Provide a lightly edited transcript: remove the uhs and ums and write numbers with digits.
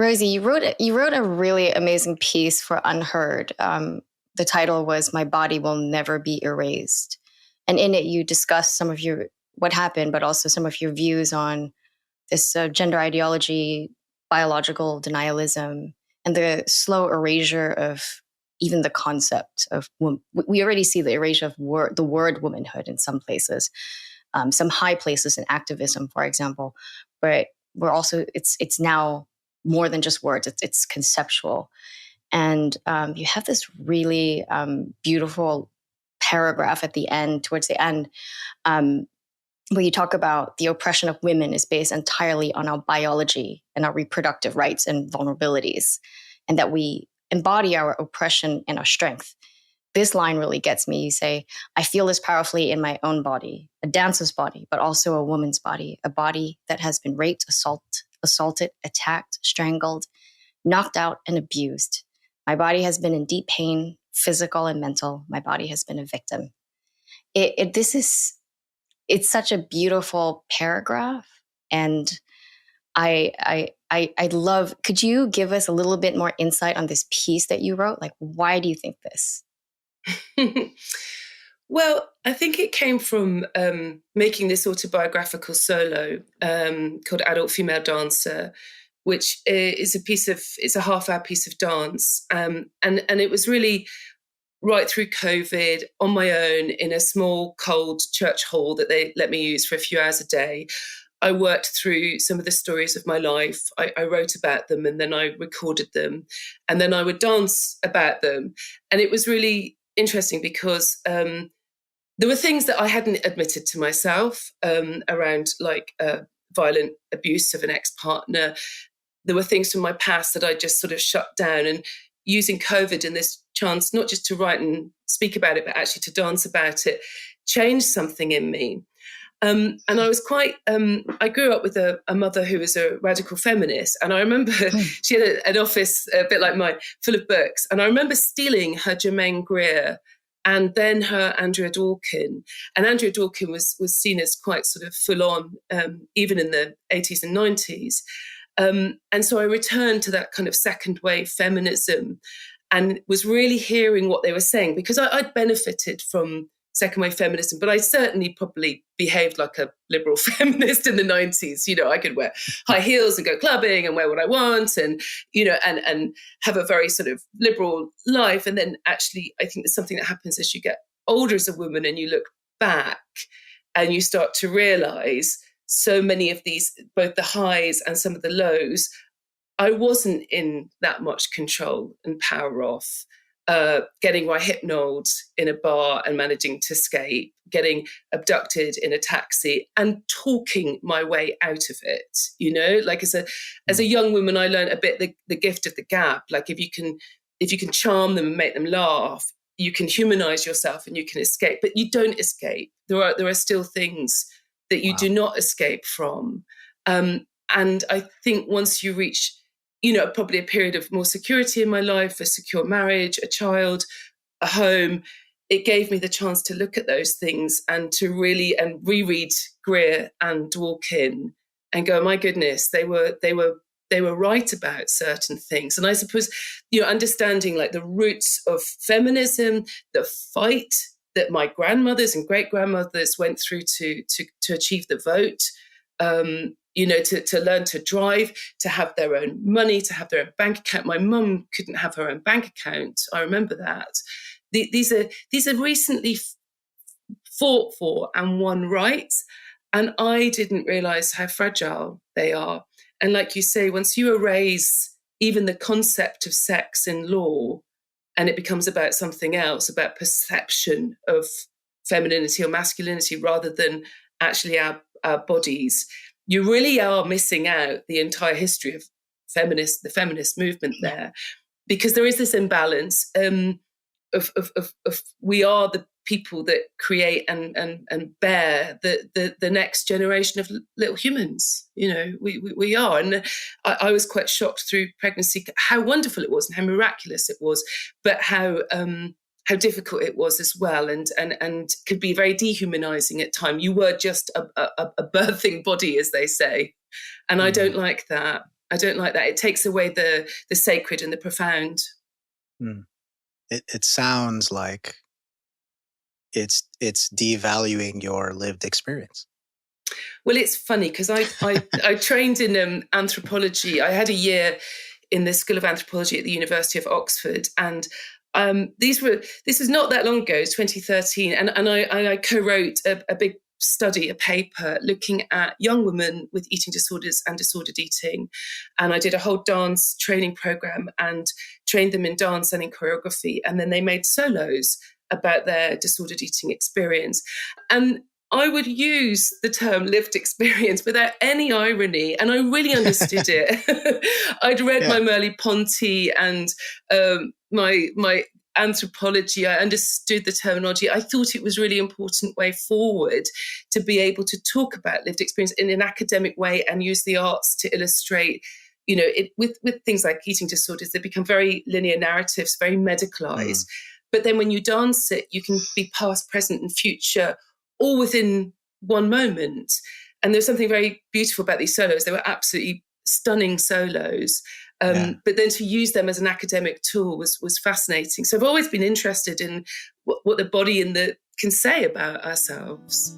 Rosie, you wrote a really amazing piece for Unheard. The title was "My Body Will Never Be Erased," and in it you discuss some of your what happened, but also some of your views on this gender ideology, biological denialism, and the slow erasure of even the concept of we already see the erasure of the word womanhood in some places, some high places in activism, for example. But we're also it's now more than just words; it's conceptual. And you have this really beautiful paragraph at the end, towards the end, where you talk about the oppression of women is based entirely on our biology and our reproductive rights and vulnerabilities, and that we embody our oppression and our strength. This line really gets me. You say, I feel this powerfully in my own body, a dancer's body, but also a woman's body, a body that has been raped, assaulted, attacked, strangled, knocked out, and abused. My body has been in deep pain, physical and mental. My body has been a victim. It's such a beautiful paragraph. And I love, could you give us a little bit more insight on this piece that you wrote? Like, why do you think this? Well, I think it came from making this autobiographical solo called Adult Female Dancer, which is it's a half-hour piece of dance. And it was really right through COVID on my own in a small, cold church hall that they let me use for a few hours a day. I worked through some of the stories of my life. I wrote about them and then I recorded them and then I would dance about them. And it was really interesting because there were things that I hadn't admitted to myself around like violent abuse of an ex-partner. There were things from my past that I just sort of shut down, and using COVID and this chance not just to write and speak about it, but actually to dance about it, changed something in me. And I was quite, I grew up with a mother who was a radical feminist. And I remember she had an office a bit like mine, full of books. And I remember stealing her Germaine Greer and then her Andrea Dworkin. And Andrea Dworkin was seen as quite sort of full on, even in the 80s and 90s. And so I returned to that kind of second wave feminism and was really hearing what they were saying, because I'd benefited from second wave feminism, but I certainly probably behaved like a liberal feminist in the 90s. You know, I could wear high heels and go clubbing and wear what I want and, you know, and have a very sort of liberal life. And then actually, I think there's something that happens as you get older as a woman and you look back and you start to realize so many of these, both the highs and some of the lows, I wasn't in that much control and power of. Getting my hip nod in a bar and managing to escape, getting abducted in a taxi and talking my way out of it. You know, like as a young woman, I learned a bit the gift of the gap. Like if you can charm them and make them laugh, you can humanize yourself and you can escape, but you don't escape. There are still things that you do not escape from. And I think once you reach, you know, probably a period of more security in my life, a secure marriage, a child, a home, it gave me the chance to look at those things and to really and reread Greer and Dworkin and go, my goodness, they were right about certain things. And I suppose, you know, understanding like the roots of feminism, the fight that my grandmothers and great grandmothers went through to achieve the vote. You know, to learn to drive, to have their own money, to have their own bank account. My mum couldn't have her own bank account. I remember that. These are recently fought for and won rights. And I didn't realize how fragile they are. And like you say, once you erase even the concept of sex in law, and it becomes about something else, about perception of femininity or masculinity rather than actually our bodies, you really are missing out the entire history of the feminist movement there, because there is this imbalance of we are the people that create and bear the next generation of little humans. You know, we are. And I was quite shocked through pregnancy how wonderful it was and how miraculous it was, but how difficult it was as well, and could be very dehumanizing at times. You were just a birthing body, as they say, and I don't like that. I don't like that. It takes away the sacred and the profound. Mm. It sounds like it's devaluing your lived experience. Well, it's funny because I trained in anthropology. I had a year in the School of Anthropology at the University of Oxford, and this was not that long ago, 2013, and I co-wrote a big study, a paper looking at young women with eating disorders and disordered eating. And I did a whole dance training program and trained them in dance and in choreography. And then they made solos about their disordered eating experience. And I would use the term lived experience without any irony, and I really understood it. I'd read my Merleau-Ponty and my anthropology. I understood the terminology. I thought it was really important way forward to be able to talk about lived experience in an academic way and use the arts to illustrate. With things like eating disorders, they become very linear narratives, very medicalized. But then when you dance it, you can be past, present, and future all within one moment. And there's something very beautiful about these solos. They were absolutely stunning solos. But then to use them as an academic tool was fascinating. So I've always been interested in what the body can say about ourselves.